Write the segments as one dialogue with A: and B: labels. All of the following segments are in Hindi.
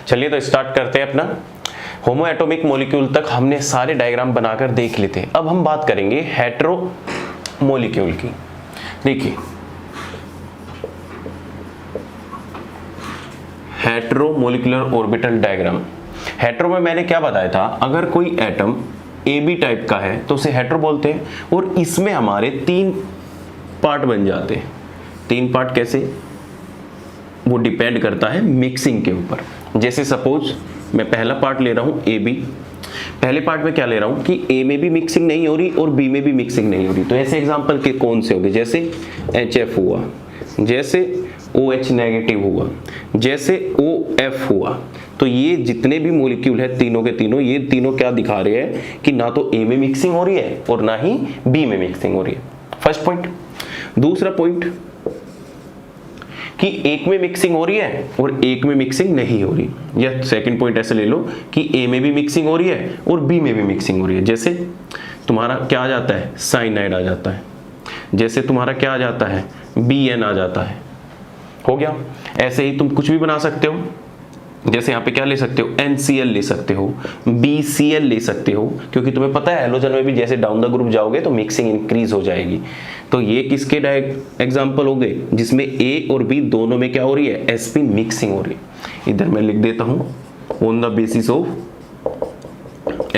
A: चलिए तो स्टार्ट करते हैं अपना होमो एटॉमिक मॉलिक्यूल तक हमने सारे डायग्राम बनाकर देख लेते। अब हम बात करेंगे हेटेरो मॉलिक्यूल की। देखिए hetero molecular orbital diagram. Hetero में मैंने क्या बताया था, अगर कोई एटम ए बी टाइप का है तो उसे हेटेरो बोलते हैं और इसमें हमारे 3 पार्ट बन जाते हैं। 3 पार्ट कैसे, वो डिपेंड करता है मिक्सिंग के ऊपर। जैसे सपोज मैं पहला पार्ट ले रहा हूं ए बी। पहले पार्ट में क्या ले रहा हूं कि ए में भी मिक्सिंग नहीं हो रही और बी में भी मिक्सिंग नहीं हो रही, तो ऐसे एग्जांपल के कौन से होंगे, जैसे HF हुआ, जैसे OH नेगेटिव हुआ, जैसे OF हुआ। तो ये जितने भी मॉलिक्यूल है तीनों के तीनों, ये तीनों क्या दिखा रहे हैं कि ना तो ए में मिक्सिंग हो रही है और ना ही बी में मिक्सिंग हो रही है। First point. दूसरा पॉइंट कि एक में मिक्सिंग हो रही है और एक में मिक्सिंग नहीं हो रही, या सेकंड पॉइंट ऐसे ले लो कि ए में भी मिक्सिंग हो रही है और बी में भी मिक्सिंग हो रही है। जैसे तुम्हारा क्या आ जाता है, साइनाइड आ जाता है, जैसे तुम्हारा क्या आ जाता है, BN आ जाता है। हो गया। ऐसे ही तुम कुछ भी बना सकते हो, जैसे यहाँ पे क्या ले सकते हो, NCl ले सकते हो, BCl ले सकते हो, क्योंकि तुम्हें पता है हेलोजन में भी जैसे डाउन द ग्रुप जाओगे तो मिक्सिंग इंक्रीज हो जाएगी। तो ये किसके एग्जांपल हो गए जिसमें A और B दोनों में क्या हो रही है, sp मिक्सिंग हो रही है। इधर मैं लिख देता हूं on the basis of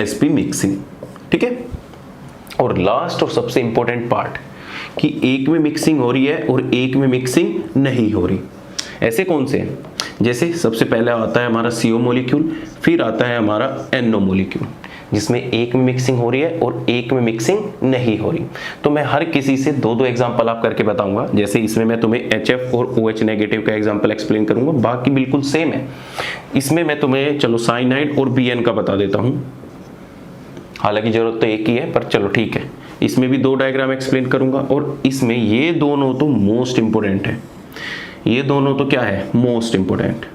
A: sp mixing. ठीक है। और लास्ट और सबसे इंपॉर्टेंट पार्ट कि एक में मिक्सिंग हो रही है और एक में मिक्सिंग नहीं हो रही। ऐसे कौन से हैं, जैसे सबसे पहले आता है हमारा CO मॉलिक्यूल, फिर आता है हमारा NO मॉलिक्यूल, जिसमें एक में मिक्सिंग हो रही है और एक में मिक्सिंग नहीं हो रही। तो मैं हर किसी से 2-2 एग्जांपल आप करके बताऊंगा। जैसे इसमें मैं तुम्हें HF और OH नेगेटिव का एग्जांपल एक्सप्लेन करूंगा, बाकी बिल्कुल सेम है। इसमें मैं तुम्हें चलो साइनाइड और BN का बता देता हूं, हालांकि जरूरत तो एक ही है पर चलो ठीक है। इसमें भी 2 डायग्राम एक्सप्लेन करूंगा और इसमें ये दोनों तो मोस्ट इंपोर्टेंट है। ये दोनों तो क्या है, मोस्ट इंपोर्टेंट।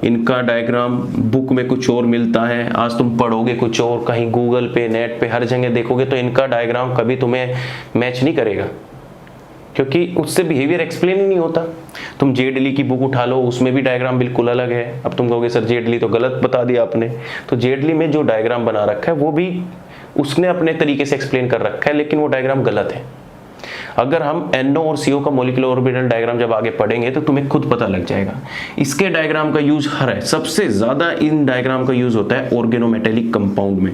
A: इनका डायग्राम बुक में कुछ और मिलता है, आज तुम पढ़ोगे कुछ और, कहीं गूगल पे नेट पे हर जगह देखोगे तो इनका डायग्राम कभी तुम्हें मैच नहीं करेगा, क्योंकि उससे बिहेवियर एक्सप्लेन ही नहीं होता। तुम जेडली की बुक उठा लो, उसमें भी डायग्राम बिल्कुल अलग है। अब तुम कहोगे सर जेडली तो गलत बता दिया आपने, तो जेडली में जो डायग्राम बना रखा है वो भी उसने अपने तरीके से एक्सप्लेन कर रखा है, लेकिन वो डायग्राम गलत है। अगर हम NO और CO का मॉलिक्यूलर ऑर्बिटल डायग्राम जब आगे पढ़ेंगे तो तुम्हें खुद पता लग जाएगा। इसके डायग्राम का यूज हर है, सबसे ज्यादा इन डायग्राम का यूज होता है ऑर्गेनोमेटेलिक कंपाउंड में।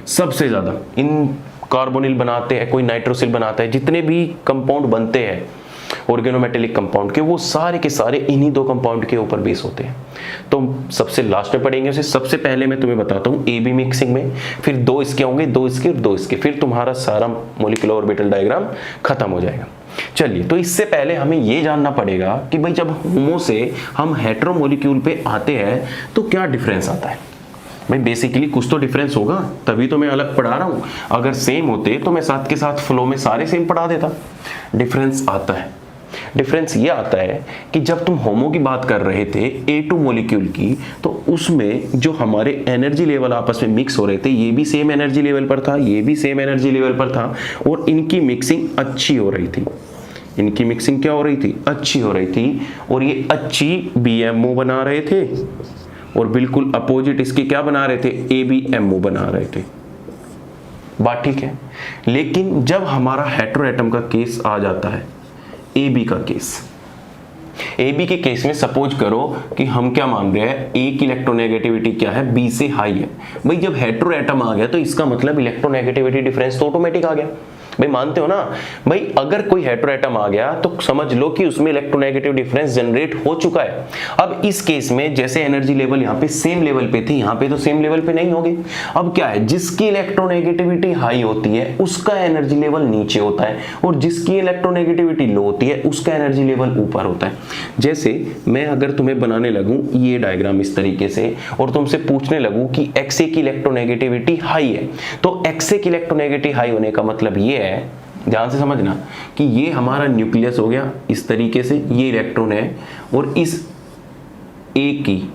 A: सबसे ज्यादा इन कार्बोनिल बनाते हैं, कोई नाइट्रोसिल बनाता है, जितने भी कंपाउंड बनते हैं ऑर्गेनोमेटेलिक कंपाउंड के, वो सारे के सारे इन्हीं 2 कंपाउंड के ऊपर बेस होते हैं। तो सबसे लास्ट में पढ़ेंगे उसे। सबसे पहले मैं तुम्हें बताता हूँ AB मिक्सिंग में, फिर 2 इसके होंगे, 2 इसके और 2 इसके, फिर तुम्हारा सारा मॉलिक्यूलर ऑर्बिटल डायग्राम खत्म हो जाएगा। चलिए, तो इससे पहले हमें ये जानना पड़ेगा कि भाई जब होमो से हम हेटेरो मॉलिक्यूल पे आते हैं तो क्या डिफरेंस आता है। भाई बेसिकली कुछ तो डिफरेंस होगा, तभी तो मैं अलग पढ़ा रहा हूँ। अगर सेम होते तो मैं साथ के साथ फ्लो में सारे सेम पढ़ा देता। डिफरेंस आता है। डिफरेंस ये आता है कि जब तुम होमो की बात कर रहे थे A2 मॉलिक्यूल की, तो उसमें जो हमारे एनर्जी लेवल आपस में मिक्स हो रहे थे, ये भी सेम एनर्जी लेवल पर था, ये भी सेम एनर्जी लेवल पर था, और इनकी मिक्सिंग अच्छी हो रही थी। इनकी मिक्सिंग क्या हो रही थी, अच्छी हो रही थी, और ये अच्छी BMO बना रहे थे, और बिल्कुल अपोजिट इसके क्या बना रहे थे, ABMO बना रहे थे। बात ठीक है। लेकिन जब हमारा हेटेरो एटम का केस आ जाता है, AB का केस, AB के केस में सपोज करो कि हम क्या मान रहे हैं, A की इलेक्ट्रोनेगेटिविटी क्या है, B से हाई है। भाई जब हेटेरो एटम आ गया तो इसका मतलब इलेक्ट्रोनेगेटिविटी डिफरेंस तो ऑटोमेटिक आ गया। भाई मानते हो ना। भाई अगर कोई हेटेरो एटम आ गया तो समझ लो कि उसमें इलेक्ट्रोनेगेटिव डिफरेंस जनरेट हो चुका है। अब इस केस में जैसे एनर्जी लेवल यहाँ पे सेम लेवल पे थी, यहाँ पे तो सेम लेवल पे नहीं होगी। अब क्या है, जिसकी इलेक्ट्रोनेगेटिविटी हाई होती है उसका एनर्जी लेवल नीचे होता है, और जिसकी इलेक्ट्रोनेगेटिविटी लो होती है उसका एनर्जी लेवल ऊपर होता है। जैसे मैं अगर तुम्हें बनाने लगूं ये डायग्राम इस तरीके से, और तुमसे पूछने लगूं कि XA की इलेक्ट्रोनेगेटिविटी हाई है, तो XA की इलेक्ट्रोनेगेटिविटी हाई होने का मतलब ये है, ध्यान से समझना, कि ये हमारा न्यूक्लियस हो गया इस तरीके से, ये इलेक्ट्रॉन है, और इस A की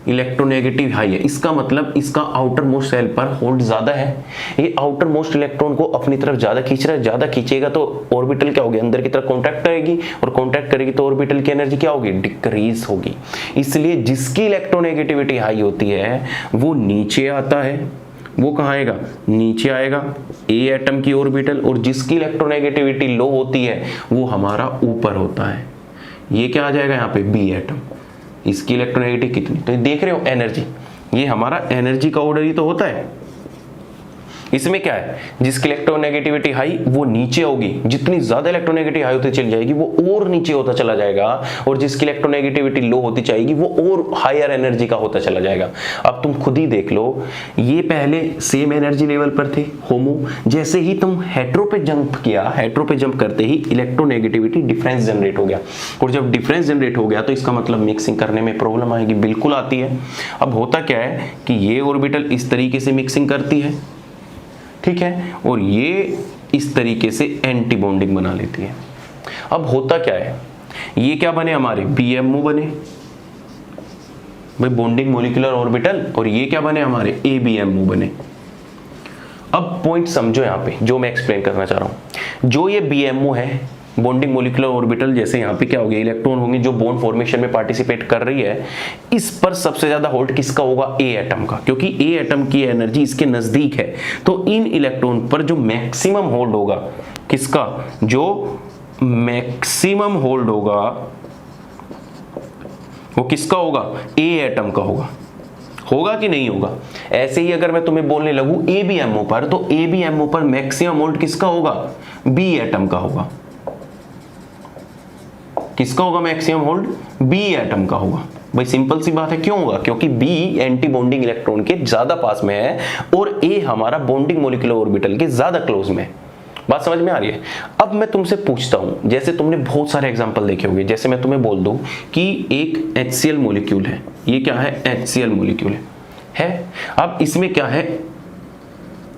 A: इलेक्ट्रोनेगेटिव हाई है, इसका मतलब इसका आउटर मोस्ट शेल पर होल्ड ज्यादा है, ये आउटर मोस्ट इलेक्ट्रॉन को अपनी तरफ ज्यादा खींच रहा है, ज्यादा खींचेगा तो ऑर्बिटल क्या होगी, अंदर की तरफ कॉन्टैक्ट करेगी, और कॉन्टैक्ट करेगी तो ऑर्बिटल की एनर्जी क्या होगी, डिक्रीज होगी। इसलिए जिसकी इलेक्ट्रोनेगेटिविटी हाई होती है वो नीचे आता है, वो कहाँ आएगा, नीचे आएगा, ए एटम की ऑर्बिटल, और जिसकी इलेक्ट्रोनेगेटिविटी लो होती है वो हमारा ऊपर होता है, ये क्या आ जाएगा यहाँ पे, बी एटम। इसकी इलेक्ट्रोनेगेटिव कितनी, तो देख रहे हो एनर्जी, ये हमारा एनर्जी का ऑर्डर ही तो होता है। इसमें क्या है, जिसकी इलेक्ट्रोनेगेटिविटी हाई वो नीचे होगी, जितनी ज्यादा इलेक्ट्रोनेगेटिव हाई होती चली जाएगी वो और नीचे होता चला जाएगा, और जिसकी इलेक्ट्रोनेगेटिविटी लो होती जाएगी वो और हायर एनर्जी का होता चला जाएगा। अब तुम खुद ही देख लो, ये पहले सेम एनर्जी लेवल पर थे होमो, जैसे ही तुम हेट्रो पे जंप किया, हेट्रो पे जंप करते ही इलेक्ट्रोनेगेटिविटी डिफरेंस जनरेट हो गया, और जब डिफरेंस जनरेट हो गया तो इसका मतलब मिक्सिंग करने में प्रॉब्लम आएगी, बिल्कुल आती है। अब होता क्या है कि ये ऑर्बिटल इस तरीके से मिक्सिंग करती है, ठीक है, और ये इस तरीके से एंटी बॉन्डिंग बना लेती है। अब होता क्या है, ये क्या बने हमारे, बीएमओ बने भाई, बॉन्डिंग मोलिकुलर ऑर्बिटल, और ये क्या बने हमारे, एबीएमओ बने। अब पॉइंट समझो यहाँ पे जो मैं एक्सप्लेन करना चाह रहा हूं, जो ये बीएमओ है बॉन्डिंग मोलिकुलर ऑर्बिटल, जैसे यहाँ पे क्या हो गया, इलेक्ट्रॉन होंगे जो बॉन्ड फॉर्मेशन में पार्टिसिपेट कर रही है, इस पर सबसे ज्यादा होल्ड किसका होगा, ए एटम का, क्योंकि ए एटम की एनर्जी इसके नजदीक है। तो इन इलेक्ट्रॉन पर जो मैक्सिमम होल्ड होगा, किसका, जो मैक्सिमम होल्ड होगा वो किसका होगा, ए एटम का होगा। होगा कि नहीं होगा। ऐसे ही अगर मैं तुम्हें बोलने लगूं एबीएमओ पर, तो एबीएमओ पर मैक्सिमम होल्ड किसका होगा, बी एटम का होगा। किसका होगा मैक्सिमम होल्ड, बी एटम का होगा। भाई सिंपल सी बात है, क्यों होगा, क्योंकि बी एंटी बॉन्डिंग इलेक्ट्रॉन के ज्यादा पास में है और ए हमारा बॉन्डिंग मोलिकुलर ऑर्बिटल के ज्यादा क्लोज में है। बात समझ में आ रही है। अब मैं तुमसे पूछता हूं, जैसे तुमने बहुत सारे एग्जांपल देखे होंगे, जैसे मैं तुम्हें बोल दूं कि एक HCl मॉलिक्यूल है, ये क्या है, HCl मॉलिक्यूल है। अब इसमें क्या है,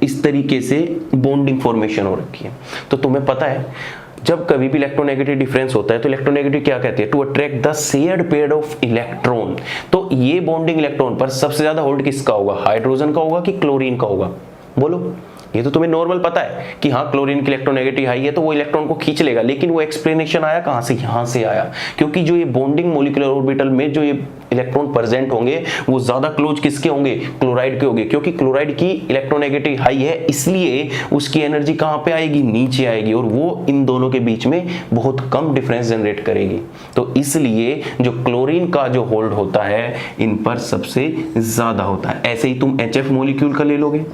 A: इस तरीके से बॉन्डिंग फॉर्मेशन हो रखी है। तो तुम्हें पता है जब कभी भी इलेक्ट्रोनेगेटिव डिफरेंस होता है तो इलेक्ट्रोनेगेटिव क्या कहती है, to attract the shared pair of electron. तो ये बॉन्डिंग इलेक्ट्रॉन पर सबसे ज्यादा होल्ड किसका होगा, हाइड्रोजन का होगा कि क्लोरीन का होगा, बोलो। ये तो तुम्हें नॉर्मल पता है कि हाँ क्लोरीन की इलेक्ट्रोनेगेटिव हाई है तो वो इलेक्ट्रॉन को खींच लेगा, लेकिन वो एक्सप्लेनेशन आया कहां से, यहां से आया, क्योंकि जो ये बॉन्डिंग मोलिकुलर ऑर्बिटल में जो ये इलेक्ट्रॉन प्रेजेंट होंगे वो ज्यादा क्लोज किसके होंगे, क्लोराइड के होंगे, क्योंकि क्लोराइड की इलेक्ट्रोनेगेटिव हाई है इसलिए उसकी एनर्जी कहां पे आएगी, नीचे आएगी, और वो इन दोनों के बीच में बहुत कम डिफरेंस जनरेट करेगी। तो इसलिए जो क्लोरीन का जो होल्ड होता है इन पर सबसे ज्यादा होता है। ऐसे ही तुम HF मॉलिक्यूल का ले लोगे,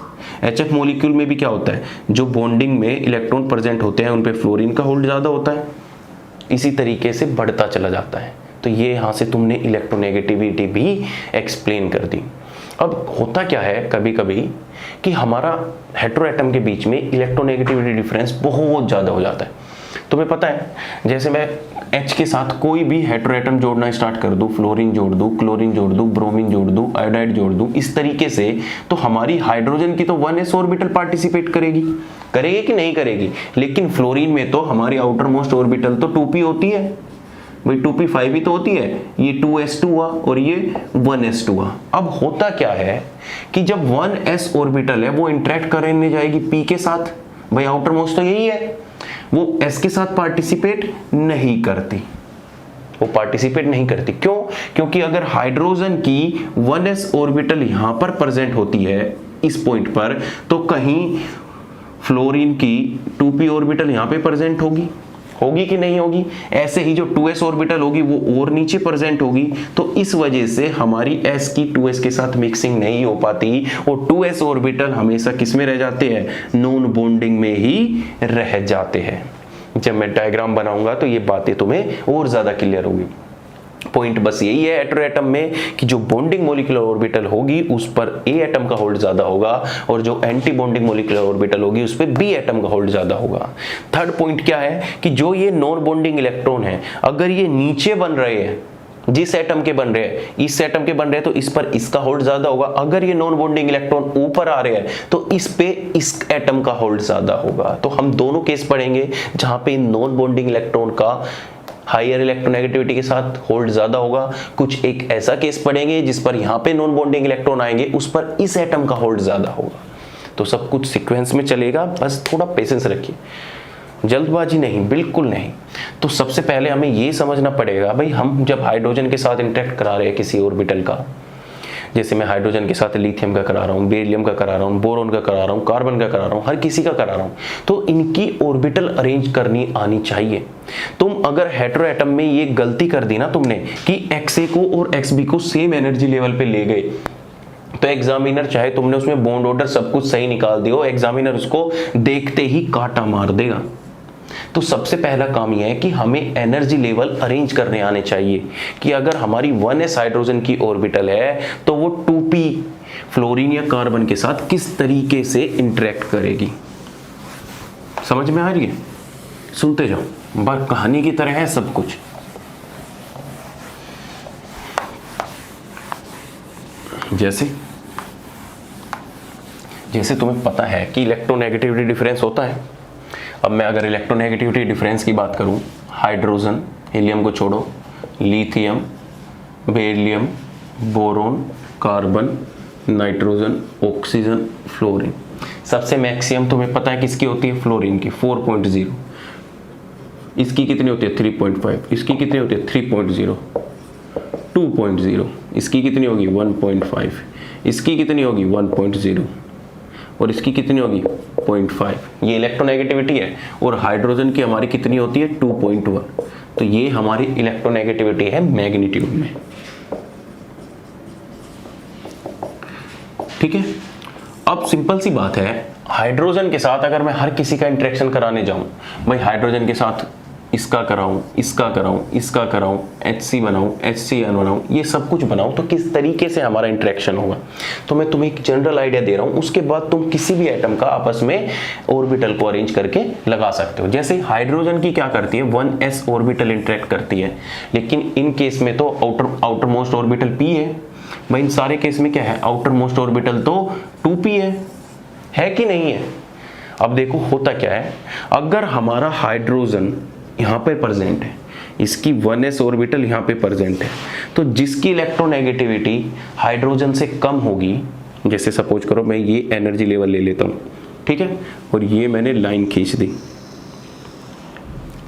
A: HF मॉलिक्यूल में भी क्या होता है, जो बॉन्डिंग में इलेक्ट्रॉन प्रेजेंट होते हैं उन पे फ्लोरीन का होल्ड ज्यादा होता है, इसी तरीके से बढ़ता चला जाता है। तो ये यहां से तुमने इलेक्ट्रोनेगेटिविटी भी एक्सप्लेन कर दी। अब होता क्या है कभी कभी कि हमारा हेटेरो एटम के बीच में इलेक्ट्रोनेगेटिविटी डिफरेंस बहुत ज्यादा हो जाता है। तुम्हें पता है जैसे मैं H के साथ कोई भी हेटेरो एटम जोड़ना स्टार्ट कर दूं, फ्लोरीन जोड़ दूं, क्लोरीन जोड़ दूं, ब्रोमीन जोड़ दूं, आयोडाइड जोड़ दूं, इस तरीके से, तो हमारी हाइड्रोजन की तो 1s ऑर्बिटल पार्टिसिपेट करेगी कि नहीं करेगी, लेकिन फ्लोरीन में तो हमारी आउटर मोस्ट ऑर्बिटल तो 2p होती है भाई, 2p5 ही तो होती है, ये 2s2 हुआ और ये 1s2 हुआ। अब होता क्या है कि जब 1s ऑर्बिटल है वो इंटरेक्ट करने जाएगी p के साथ, भाई आउटर मोस्ट तो यही है, वो s के साथ पार्टिसिपेट नहीं करती, वो पार्टिसिपेट नहीं करती। क्यों? क्योंकि अगर हाइड्रोजन की 1s ऑर्बिटल यहां पर प्रेजेंट होती है इस पॉइंट पर, तो कहीं फ्लोरीन की 2p ऑर्बिटल यहां पे प्रेजेंट होगी कि नहीं होगी। ऐसे ही जो 2s ऑर्बिटल होगी वो और नीचे प्रेजेंट होगी, तो इस वजह से हमारी s की 2s के साथ मिक्सिंग नहीं हो पाती, और 2s ऑर्बिटल हमेशा किस में रह जाते हैं, नॉन बॉन्डिंग में ही रह जाते हैं। जब मैं डायग्राम बनाऊंगा तो ये बातें तुम्हें और ज्यादा क्लियर होगी। पॉइंट बस यही है हेटेरो एटम में कि जो बॉन्डिंग मोलिकुलर ऑर्बिटल होगी उस पर ए एटम का होल्ड ज्यादा होगा, और जो एंटी बॉन्डिंग मोलिकुलर ऑर्बिटल होगी उस पर बी एटम का होल्ड ज्यादा होगा। थर्ड पॉइंट क्या है कि जो ये नॉन बॉन्डिंग इलेक्ट्रॉन है, अगर ये नीचे बन रहे हैं, जिस एटम के बन रहे हैं, इस एटम के बन रहे हैं, तो इस पर इसका होल्ड ज्यादा होगा। अगर ये नॉन बॉन्डिंग इलेक्ट्रॉन ऊपर आ रहे हैं तो इस पे इस एटम का होल्ड ज्यादा होगा। तो हम दोनों केस पढ़ेंगे जहां पे नॉन बॉन्डिंग इलेक्ट्रॉन का हायर इलेक्ट्रोनेगेटिविटी के साथ होल्ड ज्यादा होगा, कुछ एक ऐसा केस पढ़ेंगे जिस पर यहाँ पे नॉन बॉन्डिंग इलेक्ट्रॉन आएंगे, उस पर इस एटम का होल्ड ज्यादा होगा। तो सब कुछ सीक्वेंस में चलेगा, बस थोड़ा पेशेंस रखिए, जल्दबाजी नहीं, बिल्कुल नहीं। तो सबसे पहले हमें ये समझना पड़ेगा भाई, हम जब हाइड्रोजन के साथ इंटरेक्ट करा रहे हैं किसी ऑर्बिटल का, जैसे मैं हाइड्रोजन के साथ लिथियम का करा रहा हूँ, बेरिलियम का करा रहा हूँ, बोरोन का करा रहा हूँ, कार्बन का करा रहा हूँ, हर किसी का करा रहा हूँ, तो इनकी ऑर्बिटल अरेंज करनी आनी चाहिए। तुम अगर हेटेरो एटम में ये गलती कर दी ना तुमने कि XA को और XB को सेम एनर्जी लेवल पे ले गए, तो एग्जामिनर, चाहे तुमने उसमें बॉन्ड ऑर्डर सब कुछ सही निकाल दिया हो, एग्जामिनर उसको देखते ही कांटा मार देगा। तो सबसे पहला काम यह है कि हमें एनर्जी लेवल अरेंज करने आने चाहिए कि अगर हमारी 1s हाइड्रोजन की ऑर्बिटल है तो वो 2p फ्लोरीन या कार्बन के साथ किस तरीके से इंटरेक्ट करेगी। समझ में आ रही है? सुनते जाओ, बस कहानी की तरह है सब कुछ। जैसे तुम्हें पता है कि इलेक्ट्रोनेगेटिविटी डिफरेंस होता है। अब मैं अगर इलेक्ट्रोनेगेटिविटी डिफरेंस की बात करूं, हाइड्रोजन, हीलियम को छोड़ो, lithium, beryllium, boron, carbon, nitrogen, oxygen, fluorine, सबसे मैक्सिमम तुम्हें पता है किसकी होती है? फ्लोरीन की 4.0। इसकी कितनी होती है? 3.5। इसकी कितनी होती है? 3.0, 2.0। इसकी कितनी होगी? 1.5। इसकी कितनी होगी? 1.0। और इसकी कितनी होगी? 0.5। ये इलेक्ट्रोनेगेटिविटी है। और हाइड्रोजन की हमारी कितनी होती है? 2.1। तो ये हमारी इलेक्ट्रोनेगेटिविटी है मैग्नीट्यूड में। ठीक है। अब सिंपल सी बात है, हाइड्रोजन के साथ अगर मैं हर किसी का इंटरेक्शन कराने जाऊं, भाई हाइड्रोजन के साथ इसका कराऊं, इसका कराऊं, इसका कराऊं, HC बनाऊं, HCN बनाऊं, ये सब कुछ बनाऊं, तो किस तरीके से हमारा इंटरेक्शन होगा। तो मैं तुम्हें एक जनरल आइडिया दे रहा हूं, उसके बाद तुम किसी भी एटम का आपस में ऑर्बिटल को अरेंज करके लगा सकते हो। जैसे हाइड्रोजन की क्या करती है? 1s ऑर्बिटल इंटरेक्ट करती है, लेकिन इन केस में तो आउटर मोस्ट ऑर्बिटल p है। भाई इन सारे केस में क्या है? आउटर मोस्ट ऑर्बिटल तो 2p है कि नहीं है? अब देखो होता क्या है, अगर हमारा हाइड्रोजन यहाँ पे प्रेजेंट है, इसकी 1s ऑर्बिटल यहाँ पे प्रेजेंट है, तो जिसकी इलेक्ट्रोनेगेटिविटी हाइड्रोजन से कम होगी, जैसे सपोज करो मैं ये एनर्जी लेवल ले लेता हूँ, ठीक है, और ये मैंने लाइन खींच दी,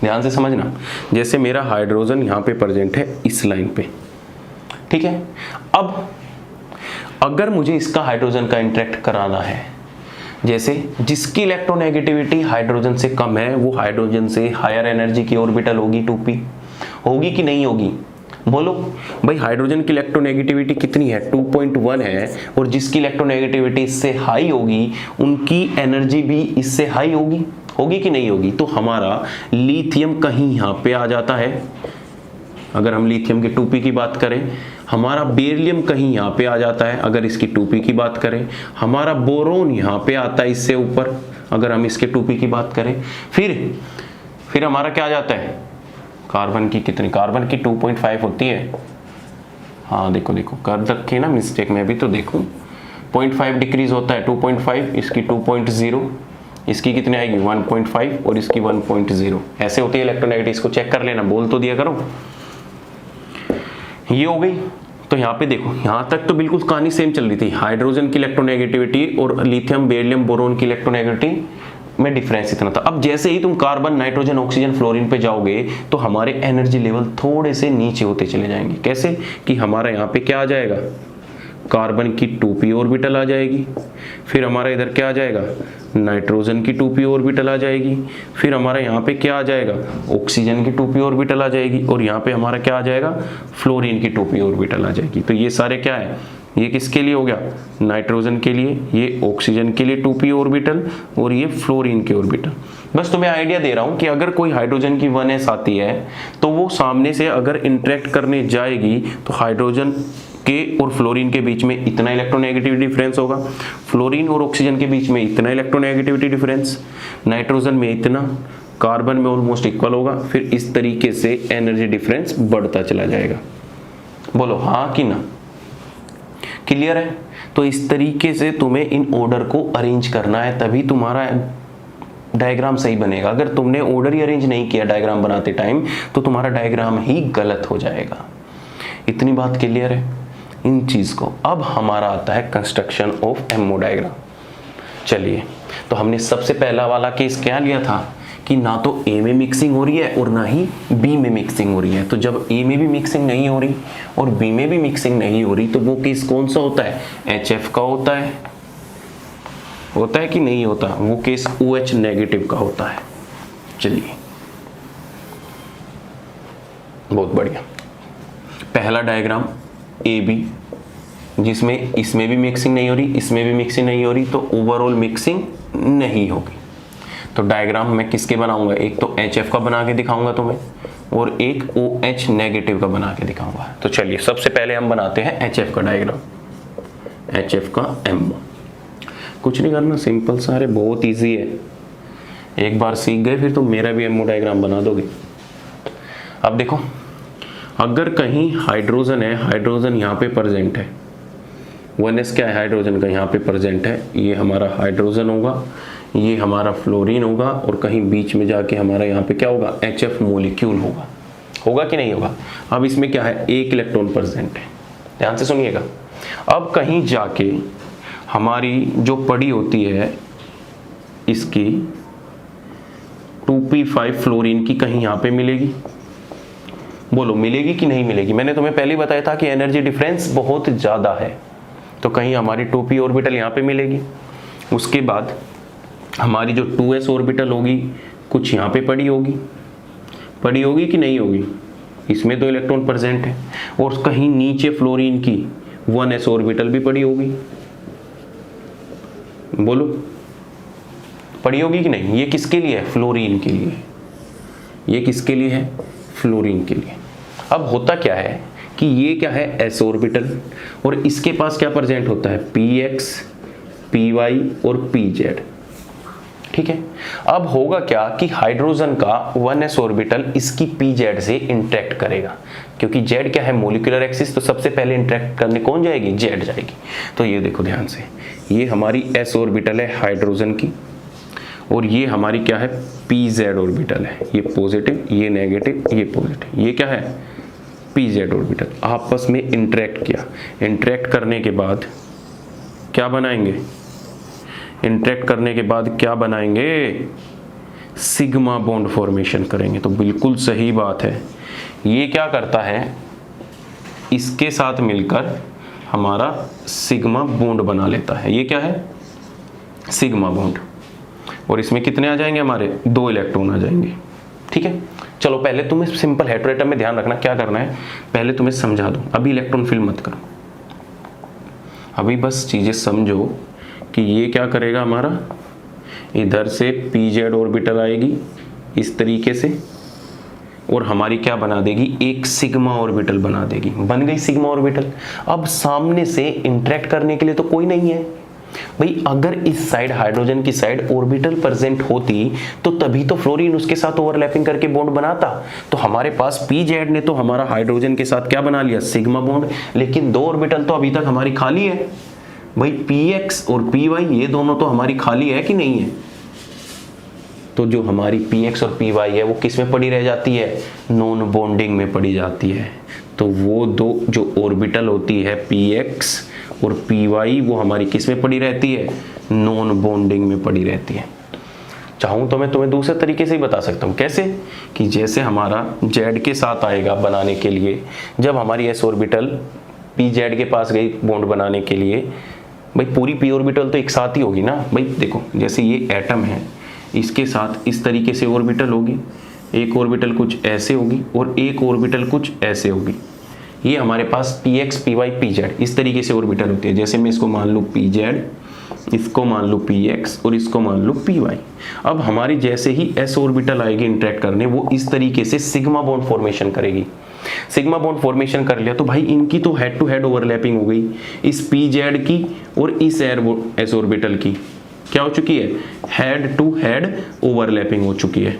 A: ध्यान से समझना। जैसे मेरा हाइड्रोजन यहाँ पे प्रेजेंट है इस लाइन पे, ठीक है। अब अगर मुझे इसका हाइड्रोजन का इंटरेक्ट कराना है, जैसे जिसकी इलेक्ट्रोनेगेटिविटी हाइड्रोजन से कम है, वो हाइड्रोजन से हायर एनर्जी की ऑर्बिटल होगी, 2p होगी कि नहीं होगी? बोलो भाई, हाइड्रोजन की इलेक्ट्रोनेगेटिविटी कितनी है? 2.1 है, और जिसकी इलेक्ट्रोनेगेटिविटी इससे हाई होगी उनकी एनर्जी भी इससे हाई होगी कि नहीं होगी? तो हमारा लिथियम कहीं यहाँ पे आ जाता है, अगर हम लिथियम के 2p की बात करें, हमारा बेरिलियम कहीं यहाँ पे आ जाता है अगर इसकी 2p की बात करें, हमारा बोरोन यहाँ पे आता है इससे ऊपर अगर हम इसके 2p की बात करें, फिर हमारा क्या आ जाता है? कार्बन की कितनी? कार्बन की 2.5 होती है। हाँ देखो कर रखी ना मिस्टेक, मैं भी तो देखूँ। 0.5 डिक्रीज होता है, 2.5, इसकी 2.0, इसकी कितनी आएगी? 1.5, और इसकी 1.0। ऐसे होती है इलेक्ट्रोनेगेटिविटी, इसको चेक कर लेना, बोल तो दिया करो। ये हो गई। तो यहाँ पे देखो, यहाँ तक तो बिल्कुल कहानी सेम चल रही थी, हाइड्रोजन की इलेक्ट्रोनेगेटिविटी और लिथियम, बेरिलियम, बोरोन की इलेक्ट्रोनेगेटिविटी में डिफरेंस इतना था। अब जैसे ही तुम कार्बन, नाइट्रोजन, ऑक्सीजन, फ्लोरीन पे जाओगे तो हमारे एनर्जी लेवल थोड़े से नीचे होते चले जाएंगे। कैसे? कि हमारा यहाँ पे क्या आ जाएगा? कार्बन की 2p ऑर्बिटल आ जाएगी, फिर हमारा इधर क्या आ जाएगा? नाइट्रोजन की 2p ऑर्बिटल आ जाएगी, फिर हमारा यहाँ पे क्या आ जाएगा? ऑक्सीजन की 2p ऑर्बिटल आ जाएगी, और यहाँ पे हमारा क्या आ जाएगा? फ्लोरीन की 2p ऑर्बिटल आ जाएगी। तो ये सारे क्या है? ये किसके लिए हो गया? नाइट्रोजन के लिए, ये ऑक्सीजन के लिए 2p ऑर्बिटल, और ये फ्लोरीन के ऑर्बिटल। बस तुम्हें आइडिया दे रहा हूँ कि अगर कोई हाइड्रोजन की 1s आती है तो वो सामने से अगर इंटरेक्ट करने जाएगी तो हाइड्रोजन के और फ्लोरीन के बीच में इतना इलेक्ट्रोनेगेटिविटी डिफरेंस होगा, फ्लोरीन और ऑक्सीजन के बीच में इतना इलेक्ट्रोनेगेटिविटी डिफरेंस, नाइट्रोजन में इतना, कार्बन में ऑलमोस्ट इक्वल होगा। फिर इस तरीके से एनर्जी डिफरेंस बढ़ता चला जाएगा। बोलो हाँ कि ना? क्लियर है? तो इस तरीके से तुम्हें इन ऑर्डर को अरेंज करना है, तभी तुम्हारा डायग्राम सही बनेगा। अगर तुमने ऑर्डर ही अरेंज नहीं किया डायग्राम बनाते टाइम तो तुम्हारा डायग्राम ही गलत हो जाएगा। इतनी बात क्लियर है इन चीज को। अब हमारा आता है कंस्ट्रक्शन ऑफ एमओ डायग्राम। चलिए, तो हमने सबसे पहला वाला केस क्या लिया था कि ना तो ए में मिक्सिंग हो रही है और ना ही बी में मिक्सिंग हो रही है। तो जब ए में भी मिक्सिंग नहीं हो रही और बी में भी मिक्सिंग नहीं हो रही तो वो केस कौन सा होता है? HF का होता है कि नहीं होता? वो केस OH नेगेटिव का होता है। चलिए, बहुत बढ़िया। पहला डायग्राम AB, जिसमें इसमें भी मिक्सिंग नहीं हो रही, इसमें भी मिक्सिंग नहीं हो रही, तो ओवरऑल मिक्सिंग नहीं होगी। तो डायग्राम मैं किसके बनाऊंगा? एक तो HF का बना के दिखाऊंगा तुम्हें और एक OH नेगेटिव का बना के दिखाऊंगा। तो चलिए, सबसे पहले हम बनाते हैं HF का डायग्राम, HF का MO। कुछ नहीं करना, सिंपल सा है, बहुत इजी है। एक बार सीख गए फिर तो मेरा भी MO डायग्राम बना दोगे। अब देखो, अगर कहीं हाइड्रोजन है, हाइड्रोजन यहाँ पे प्रेजेंट है, 1s क्या है हाइड्रोजन का, यहाँ पे प्रेजेंट है, ये हमारा हाइड्रोजन होगा, ये हमारा फ्लोरीन होगा और कहीं बीच में जाके हमारा यहाँ पे क्या होगा? HF मोलिक्यूल होगा कि नहीं होगा? अब इसमें क्या है? एक इलेक्ट्रॉन प्रेजेंट है, ध्यान से सुनिएगा। अब कहीं जाके हमारी जो पड़ी होती है इसकी 2p5 फ्लोरीन की कहीं यहाँ पे मिलेगी। बोलो मिलेगी कि नहीं मिलेगी? मैंने तुम्हें पहले ही बताया था कि एनर्जी डिफरेंस बहुत ज़्यादा है, तो कहीं हमारी 2p ऑर्बिटल यहाँ पे मिलेगी। उसके बाद हमारी जो 2s ऑर्बिटल होगी कुछ यहाँ पे पड़ी होगी कि नहीं होगी? इसमें 2 इलेक्ट्रॉन प्रेजेंट है और कहीं नीचे फ्लोरीन की 1s ऑर्बिटल भी पड़ी होगी। बोलो पड़ी होगी कि नहीं? ये किसके लिए है? फ्लोरीन के लिए। ये किसके लिए है? फ्लोरीन के लिए। अब होता क्या है कि ये क्या है? s ऑर्बिटल, और इसके पास क्या प्रेजेंट होता है? px, py और pz। ठीक है। अब होगा क्या कि हाइड्रोजन का 1s ऑर्बिटल इसकी pz से इंटरेक्ट करेगा, क्योंकि z क्या है? मोलिकुलर एक्सिस, तो सबसे पहले इंटरेक्ट करने कौन जाएगी? z जाएगी। तो ये देखो ध्यान से, ये हमारी s ऑर्बिटल है हाइड्रोजन की और ये हमारी क्या है? pz ऑर्बिटल है। ये पॉजिटिव, ये नेगेटिव, ये पॉजिटिव, ये क्या है? pz ऑर्बिटल आपस में इंटरेक्ट किया। इंटरेक्ट करने के बाद क्या बनाएंगे? इंटरेक्ट करने के बाद क्या बनाएंगे? सिग्मा बॉन्ड फॉर्मेशन करेंगे। तो बिल्कुल सही बात है, ये क्या करता है? इसके साथ मिलकर हमारा सिग्मा बॉन्ड बना लेता है। ये क्या है? Sigma bond. और इसमें कितने आ जाएंगे? हमारे 2 इलेक्ट्रॉन आ जाएंगे। ठीक है। चलो पहले तुम्हें सिंपल हेटेरोएटम में ध्यान रखना, क्या करना है पहले तुम्हें समझा दूं। अभी इलेक्ट्रॉन फिल मत करो, अभी बस चीजें समझो कि ये क्या करेगा हमारा? इधर से pz ऑर्बिटल आएगी इस तरीके से और हमारी क्या बना देगी? एक सिग्मा ऑर्बिटल बना देगी। बन गई सिग्मा ऑर्बिटल। अब सामने से इंटरेक्ट करने के लिए तो कोई नहीं है भाई। अगर इस साइड हाइड्रोजन की साइड ऑर्बिटल प्रेजेंट होती तो तभी तो फ्लोरीन उसके साथ ओवरलैपिंग करके बॉन्ड बनाता। तो हमारे पास pz ने तो हमारा हाइड्रोजन के साथ क्या बना लिया? Sigma bond. लेकिन 2 ऑर्बिटल तो अभी तक हमारी खाली है भाई, px और py ये दोनों तो हमारी खाली है कि नहीं है? तो जो हमारी px और py है वो किस में पड़ी रह जाती है? नॉन बॉन्डिंग में पड़ी जाती है। तो वो दो जो ऑर्बिटल होती है px और py वो हमारी किस में पड़ी रहती है? नॉन बॉन्डिंग में पड़ी रहती है। चाहूँ तो मैं तुम्हें दूसरे तरीके से ही बता सकता हूँ। कैसे? कि जैसे हमारा z के साथ आएगा बनाने के लिए, जब हमारी s ऑर्बिटल pz के पास गई बॉन्ड बनाने के लिए, भाई पूरी p ऑर्बिटल तो एक साथ ही होगी ना भाई। देखो जैसे ये एटम है, इसके साथ इस तरीके से ऑर्बिटल होगी, एक ऑर्बिटल कुछ ऐसे होगी और एक ऑर्बिटल कुछ ऐसे होगी। ये हमारे पास px, py, pz इस तरीके से ऑर्बिटल होती है। जैसे मैं इसको मान लूँ pz, इसको मान लूँ px और इसको मान लूँ py। अब हमारी जैसे ही s ऑर्बिटल आएगी इंटरेक्ट करने, वो इस तरीके से सिग्मा बॉन्ड फॉर्मेशन करेगी। सिग्मा बॉन्ड फॉर्मेशन कर लिया तो भाई इनकी तो हेड टू हेड ओवरलैपिंग हो गई, इस pz की और इस s ऑर्बिटल की क्या हो चुकी है? हेड टू हेड ओवरलैपिंग हो चुकी है।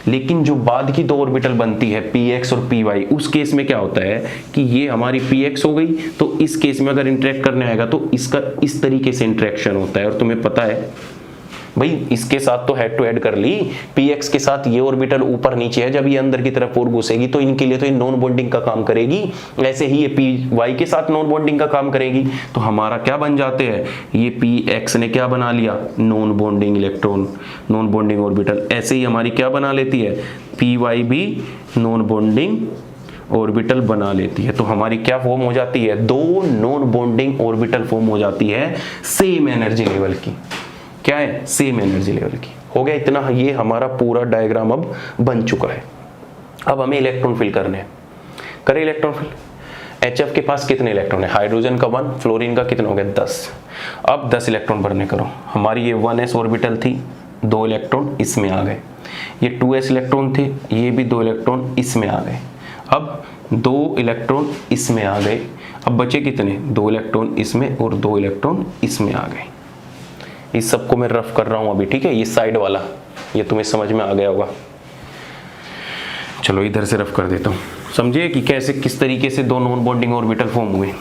A: लेकिन जो बाद की 2 ऑर्बिटल बनती है px और py, उस केस में क्या होता है कि ये हमारी px हो गई, तो इस केस में अगर इंटरेक्ट करने आएगा तो इसका इस तरीके से इंटरेक्शन होता है। और तुम्हें पता है भाई इसके साथ तो हेड टू हेड कर ली, px के साथ ये ऑर्बिटल ऊपर नीचे है, जब ये अंदर की तरफ और घुसेगी तो इनके लिए तो ये नॉन बॉन्डिंग का काम करेगी, ऐसे ही ये py के साथ नॉन बॉन्डिंग का काम करेगी। तो हमारा क्या बन जाते हैं, ये px ने क्या बना लिया, non bonding electron, non bonding orbital. ऐसे ही हमारी क्या बना लेती है, py भी नॉन बॉन्डिंग ऑर्बिटल बना लेती है। तो हमारी क्या फॉर्म हो जाती है, दो नॉन बॉन्डिंग ऑर्बिटल फॉर्म हो जाती है सेम एनर्जी लेवल की। क्या है, सेम एनर्जी लेवल की। हो गया इतना, ये हमारा पूरा डायग्राम अब बन चुका है। अब हमें इलेक्ट्रॉन फिल करने हैं, करें इलेक्ट्रॉन फिल। HF के पास कितने इलेक्ट्रॉन है, हाइड्रोजन का 1, फ्लोरीन का कितना हो गया 10। अब 10 इलेक्ट्रॉन भरने करो। हमारी ये 1s ऑर्बिटल थी, 2 इलेक्ट्रॉन इसमें आ गए। ये 2s इलेक्ट्रॉन थे, ये भी 2 इलेक्ट्रॉन इसमें आ गए। अब 2 इलेक्ट्रॉन इसमें आ गए। अब बचे कितने, 2 इलेक्ट्रॉन इसमें और 2 इलेक्ट्रॉन इसमें आ गए। इस सबको मैं रफ कर रहा हूं अभी, ठीक है, ये साइड वाला, ये तुम्हें समझ में आ गया होगा। चलो इधर से रफ कर देता हूं, समझिए कि कैसे किस तरीके से दो नॉन बॉन्डिंग ऑर्बिटल फॉर्म हुए।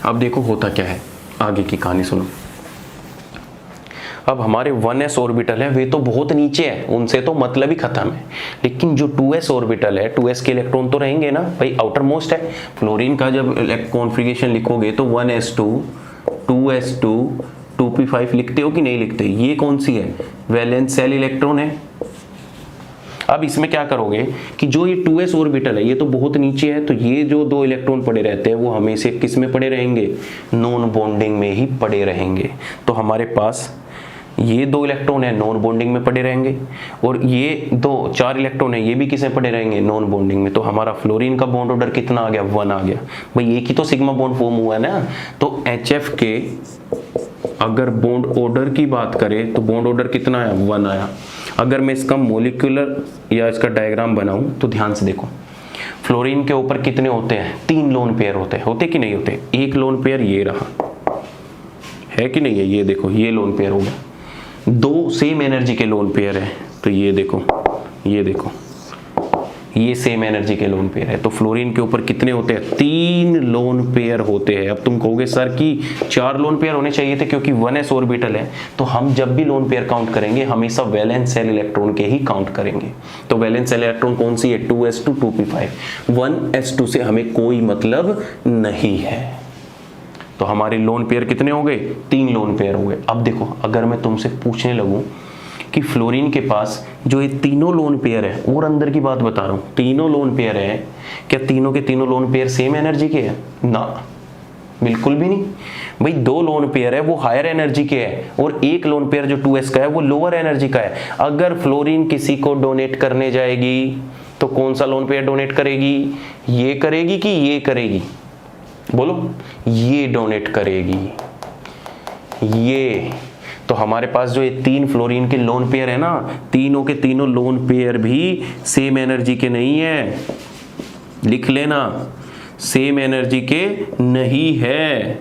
A: अब देखो होता क्या है, आगे की कहानी सुनो। अब हमारे 1s ऑर्बिटल है, वे तो बहुत नीचे है, उनसे तो मतलब ही खत्म है। लेकिन जो 2s ऑर्बिटल है, 2s के इलेक्ट्रॉन तो रहेंगे ना भाई, आउटर मोस्ट है। फ्लोरीन का जब कॉन्फ़िगरेशन लिखोगे तो 1s2 2s2 2p5 लिखते हो कि नहीं लिखते। ये कौन सी है, वैलेंस शेल इलेक्ट्रॉन है। अब इसमें क्या करोगे कि जो ये 2s ऑर्बिटल है, ये तो बहुत नीचे है, तो ये जो 2 इलेक्ट्रॉन पड़े रहते हैं वो हमेशा किस में पड़े रहेंगे, नॉन बॉन्डिंग में ही पड़े रहेंगे। तो हमारे पास ये 2 इलेक्ट्रॉन है, नॉन बॉन्डिंग में पड़े रहेंगे, और ये 4 इलेक्ट्रॉन है, ये भी किसमें पड़े रहेंगे, नॉन बॉन्डिंग में। तो हमारा फ्लोरीन का बॉन्ड ऑर्डर कितना आ गया, 1 आ गया। भाई एक ही तो सिग्मा बॉन्ड फॉर्म हुआ है ना। तो HF के अगर बॉन्ड ऑर्डर की बात करें तो बॉन्ड ऑर्डर कितना आया, 1 आया। अगर मैं इसका मॉलिक्यूलर या इसका डायग्राम बनाऊं तो ध्यान से देखो, फ्लोरीन के ऊपर कितने होते हैं, 3 लोन पेयर होते कि नहीं होते। एक लोन पेयर ये रहा है कि नहीं है, ये देखो ये लोन पेयर हो गया। 2 सेम एनर्जी के लोन पेयर है, तो ये देखो ये सेम एनर्जी के लोन पेयर है। तो फ्लोरीन के ऊपर कितने होते हैं, 3 लोन पेयर होते हैं। अब तुम कहोगे सर कि 4 लोन पेयर होने चाहिए थे, क्योंकि 1s ऑर्बिटल है। तो हम जब भी लोन पेयर काउंट करेंगे हमेशा वैलेंस शेल इलेक्ट्रॉन के ही काउंट करेंगे। तो वैलेंस शेल इलेक्ट्रॉन कौन सी है, 2s2 2p5। 1s2 से हमें कोई मतलब नहीं है। तो हमारे लोन पेयर कितने हो गए, 3 लोन पेयर हो गए। अब देखो, अगर मैं तुमसे पूछने लगूं कि फ्लोरीन के पास जो ये तीनों लोन पेयर है, और अंदर की बात बता रहा हूं, तीनों लोन पेयर है, क्या तीनों के तीनों लोन पेयर सेम एनर्जी के हैं ना, बिल्कुल भी नहीं। भाई 2 लोन पेयर है वो हायर एनर्जी के है, और एक लोन पेयर जो 2s का है वो लोअर एनर्जी का है। अगर फ्लोरीन किसी को डोनेट करने जाएगी तो कौन सा लोन पेयर डोनेट करेगी, ये करेगी कि ये करेगी, बोलो, ये डोनेट करेगी, ये। तो हमारे पास जो ये 3 फ्लोरीन के लोन पेयर है ना, तीनों के तीनों लोन पेयर भी सेम एनर्जी के नहीं है, लिख लेना, सेम एनर्जी के नहीं है।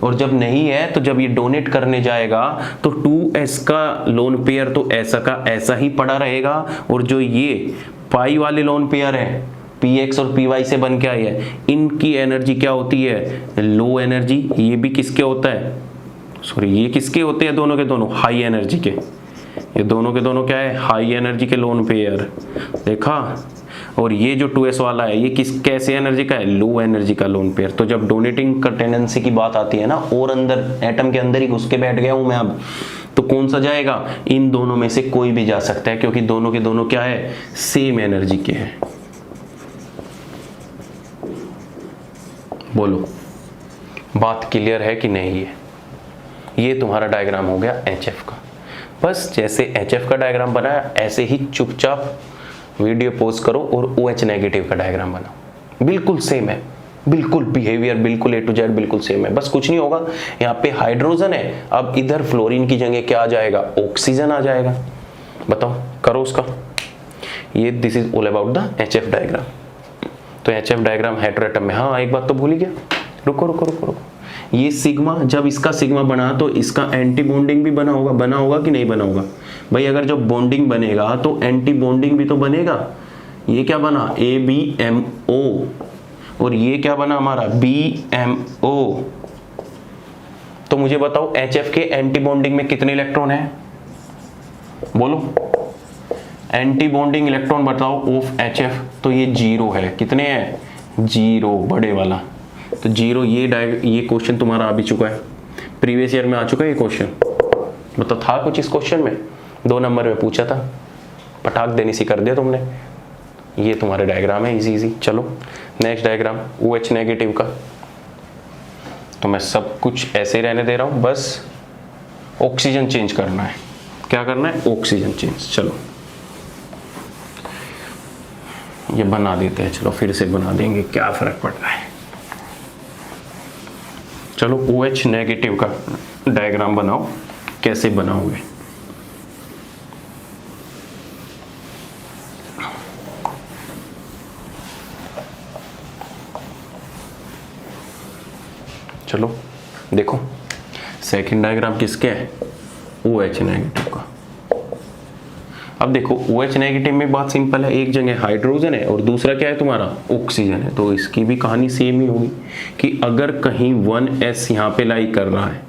A: और जब नहीं है तो जब ये डोनेट करने जाएगा तो 2s का लोन पेयर तो ऐसा का ऐसा ही पड़ा रहेगा, और जो ये पाई वाले लोन पेयर है, px और py से बन के आई है, इनकी एनर्जी क्या होती है, लो एनर्जी। ये भी किसके होता है, सॉरी ये किसके होते हैं, दोनों के दोनों हाई एनर्जी के। ये दोनों के दोनों क्या है, हाई एनर्जी के लोन पेयर, देखा। और ये जो 2s वाला है, ये कैसे एनर्जी का है, लो एनर्जी का लोन पेयर। तो जब डोनेटिंग का टेंडेंसी की बात आती है ना, और अंदर एटम के अंदर ही घुस के बैठ गया हूं मैं अब, तो कौन सा जाएगा, इन दोनों में से कोई भी जा सकता है, क्योंकि दोनों के दोनों क्या है, सेम एनर्जी के हैं। बोलो, बात क्लियर है कि नहीं है। ये तुम्हारा डायग्राम हो गया HF का। बस जैसे HF का डायग्राम बनाया ऐसे ही चुपचाप वीडियो पॉज करो और OH नेगेटिव का डायग्राम बनाओ, बिल्कुल सेम है, बिल्कुल बिहेवियर बिल्कुल A to Z बिल्कुल सेम है। बस कुछ नहीं होगा, यहाँ पे हाइड्रोजन है, अब इधर फ्लोरीन की जगह क्या आ जाएगा, ऑक्सीजन आ जाएगा। बताओ, करो उसका। ये this is all about the HF diagram. तो HF डायग्राम हेटेरोएटम में, हाँ एक बात तो भूल ही गया, रुको। ये सिग्मा, जब इसका सिग्मा बना तो इसका एंटी बॉन्डिंग भी बना होगा कि नहीं बना होगा। भाई अगर जब बॉन्डिंग बनेगा तो एंटी बॉन्डिंग भी तो बनेगा। ये क्या बना, ABMO, और ये क्या बना हमारा, BMO। तो मुझे बताओ HF के एंटी बॉन्डिंग में कितने इलेक्ट्रॉन हैं, बोलो एंटी बॉन्डिंग इलेक्ट्रॉन बताओ ऑफ HF, तो ये 0 है। कितने हैं, 0, बड़े वाला। तो 0, ये क्वेश्चन तुम्हारा आ भी चुका है, प्रीवियस ईयर में आ चुका है ये क्वेश्चन। मतलब था कुछ इस क्वेश्चन में, 2 नंबर में पूछा था, पटाख देने से कर दिया तुमने। ये तुम्हारे डायग्राम है इजी। चलो नेक्स्ट डायग्राम OH नेगेटिव का। तो मैं सब कुछ ऐसे ही रहने दे रहा हूं, बस ऑक्सीजन चेंज करना है। क्या करना है, ऑक्सीजन चेंज। चलो ये बना देते हैं, चलो फिर से बना देंगे, क्या फर्क पड़ रहा है। चलो OH नेगेटिव का डायग्राम बनाओ, कैसे बनाओगे। चलो देखो सेकंड डायग्राम किसके है, OH नेगेटिव का। अब देखो OH नेगेटिव में बात सिंपल है, एक जगह हाइड्रोजन है और दूसरा क्या है तुम्हारा, ऑक्सीजन है। तो इसकी भी कहानी सेम ही होगी कि अगर कहीं 1s यहाँ पे लाई कर रहा है,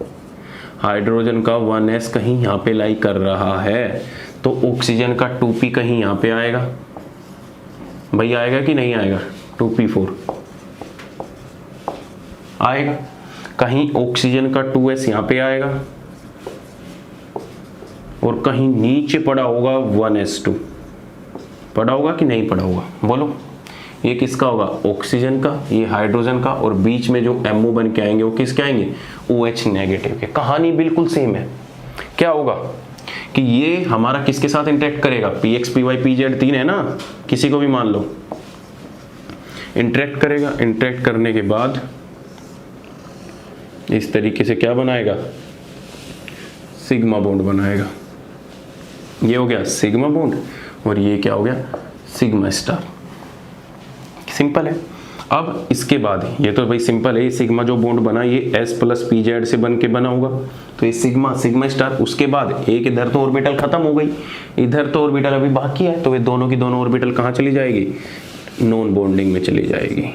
A: हाइड्रोजन का 1s कहीं यहाँ पे लाई कर रहा है, तो ऑक्सीजन का 2p कहीं यहाँ पे आएगा। भाई आएगा कि नहीं आएगा, 2p4 आएगा। कहीं ऑक्सीजन का 2s यहाँ पे आएगा और कहीं नीचे पड़ा होगा 1s2। पड़ा होगा कि नहीं पड़ा होगा, बोलो। ये किसका होगा, ऑक्सीजन का, ये हाइड्रोजन का, और बीच में जो MO बन के आएंगे वो किसके आएंगे, OH नेगेटिव के। कहानी बिल्कुल सेम है। क्या होगा कि ये हमारा किसके साथ इंटरेक्ट करेगा, PX PY PZ 3 है ना, किसी को भी मान लो, इंटरेक्ट करेगा। इंटरेक्ट करने के बाद इस तरीके से क्या बनाएगा, सिग्मा बॉन्ड बनाएगा। ये हो गया सिग्मा बॉन्ड और ये क्या हो गया, सिग्मा स्टार। सिंपल है। अब इसके बाद ये तो भाई सिंपल है, ये सिग्मा जो बॉन्ड बना ये S+PZ से बन के बना होगा, तो ये सिग्मा स्टार। उसके बाद एक इधर तो ऑर्बिटल खत्म हो गई, इधर तो ऑर्बिटल अभी बाकी है, तो ये दोनों की दोनों ऑर्बिटल कहाँ चली जाएगी, नॉन बॉन्डिंग में चली जाएगी।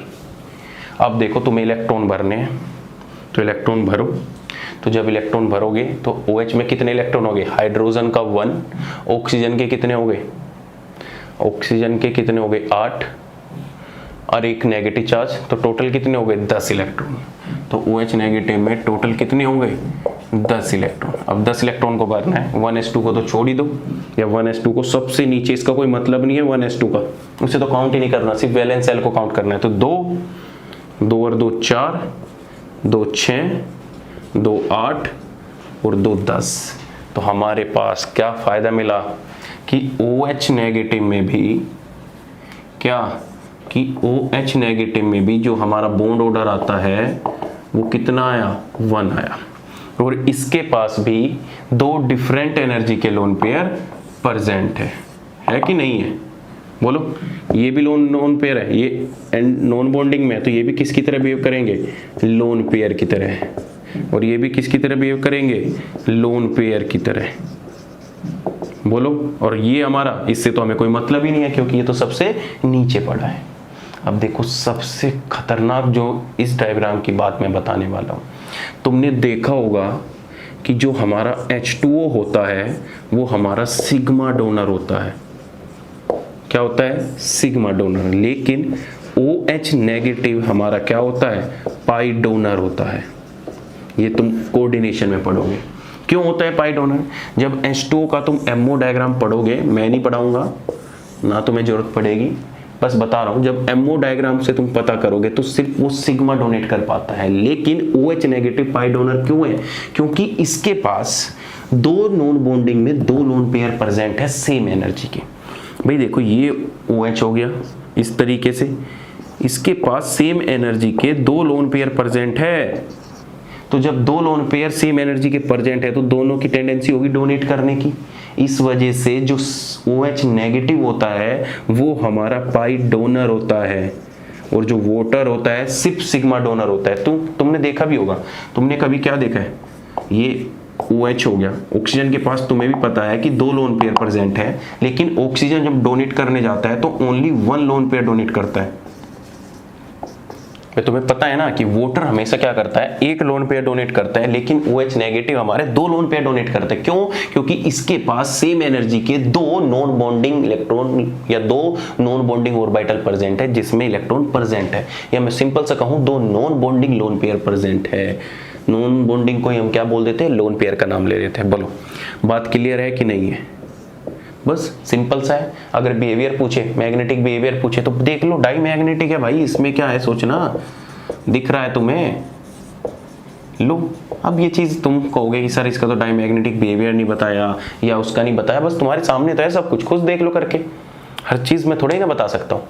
A: अब देखो तुम्हें इलेक्ट्रॉन भरने हैं, तो इलेक्ट्रॉन भरो। तो जब इलेक्ट्रॉन भरोगे तो OH में कितने इलेक्ट्रॉन हो गए, हाइड्रोजन का 1, ऑक्सीजन के कितने हो गए, ऑक्सीजन के कितने हो गए 8 और एक नेगेटिव चार्ज, तो टोटल कितने हो गए 10 इलेक्ट्रॉन। तो OH नेगेटिव में टोटल कितने होंगे 10 इलेक्ट्रॉन। अब 10 इलेक्ट्रॉन को भरना है, 1s2 को तो छोड़ ही दो, या 1s2 को सबसे नीचे, इसका कोई मतलब नहीं है 1s2 का, उसे तो काउंट ही नहीं करना, सिर्फ वैलेंस सेल को काउंट करना है। तो 2 और 2 4, 2 6, 2 8 और 2 10। तो हमारे पास क्या फायदा मिला कि OH नेगेटिव में भी क्या, कि OH नेगेटिव में भी जो हमारा बॉन्ड ऑर्डर आता है वो कितना आया, 1 आया। और इसके पास भी 2 डिफरेंट एनर्जी के लोन पेयर प्रेजेंट है कि नहीं है, बोलो। ये भी लोन पेयर है, ये नॉन बॉन्डिंग में है, तो ये भी किसकी तरह बिहेव करेंगे, लोन पेयर की तरह, और ये भी किसकी तरह बिहेव करेंगे, लोन पेयर की तरह, बोलो। और ये हमारा, इससे तो हमें कोई मतलब ही नहीं है क्योंकि ये तो सबसे नीचे पड़ा है। अब देखो सबसे खतरनाक जो इस डायग्राम की बात मैं बताने वाला हूँ, तुमने देखा होगा कि जो हमारा H2O होता है वो हमारा सिग्मा डोनर होता है। क्या होता है, सिग्मा डोनर। लेकिन OH नेगेटिव हमारा क्या होता है, पाई डोनर होता है। ये तुम कोऑर्डिनेशन में पढ़ोगे। क्यों होता है पाई डोनर, जब H2O का तुम MO डायग्राम पढ़ोगे, मैं नहीं पढ़ाऊंगा ना, तुम्हें जरूरत पड़ेगी, बस बता रहा हूं, जब MO डायग्राम से तुम पता करोगे तो सिर्फ वो सिग्मा डोनेट कर पाता है। लेकिन OH नेगेटिव पाई डोनर क्यों है, क्योंकि इसके पास 2 नॉन बॉन्डिंग में 2 लोन पेयर प्रेजेंट है सेम एनर्जी के। भाई देखो ये OH हो गया इस तरीके से, इसके पास सेम एनर्जी के 2 लोन पेयर प्रेजेंट है। तो जब 2 लोन पेयर सेम एनर्जी के प्रेजेंट है तो दोनों की टेंडेंसी होगी डोनेट करने की। इस वजह से जो OH नेगेटिव होता है वो हमारा पाई डोनर होता है, और जो वोटर होता है सिर्फ सिग्मा डोनर होता है। तुमने देखा भी होगा, तुमने कभी क्या देखा है, ये OH हो गया, ऑक्सीजन के पास तुम्हें भी पता है कि 2 लोन पेयर प्रेजेंट है, लेकिन ऑक्सीजन जब डोनेट करने जाता है तो ओनली 1 लोन पेयर डोनेट करता है। तो तुम्हें पता है ना कि वोटर हमेशा क्या करता है, एक लोन पेयर डोनेट करता है, लेकिन OH नेगेटिव हमारे 2 लोन पेयर डोनेट करते हैं। क्यों? क्योंकि इसके पास सेम एनर्जी के 2 नॉन बॉन्डिंग इलेक्ट्रॉन या 2 नॉन बॉन्डिंग ऑर्बिटल प्रेजेंट है, जिसमें इलेक्ट्रॉन प्रेजेंट है, या मैं सिंपल सा कहूं 2 non bonding lone pair present है। नॉन बॉन्डिंग को हम क्या बोल देते हैं, लोन पेयर का नाम ले लेते हैं। बोलो बात क्लियर है कि नहीं है? बस सिंपल सा है। अगर बिहेवियर पूछे, मैग्नेटिक बिहेवियर पूछे, तो देख लो डाई मैग्नेटिक है भाई, इसमें क्या है सोचना, दिख रहा है तुम्हें? लो, अब ये चीज तुम कहोगे कि सर इसका तो डाई मैग्नेटिक बिहेवियर नहीं बताया या उसका नहीं बताया, बस तुम्हारे सामने तो है सब कुछ, खुद देख लो करके। हर चीज मैं थोड़ी ना बता सकता हूँ,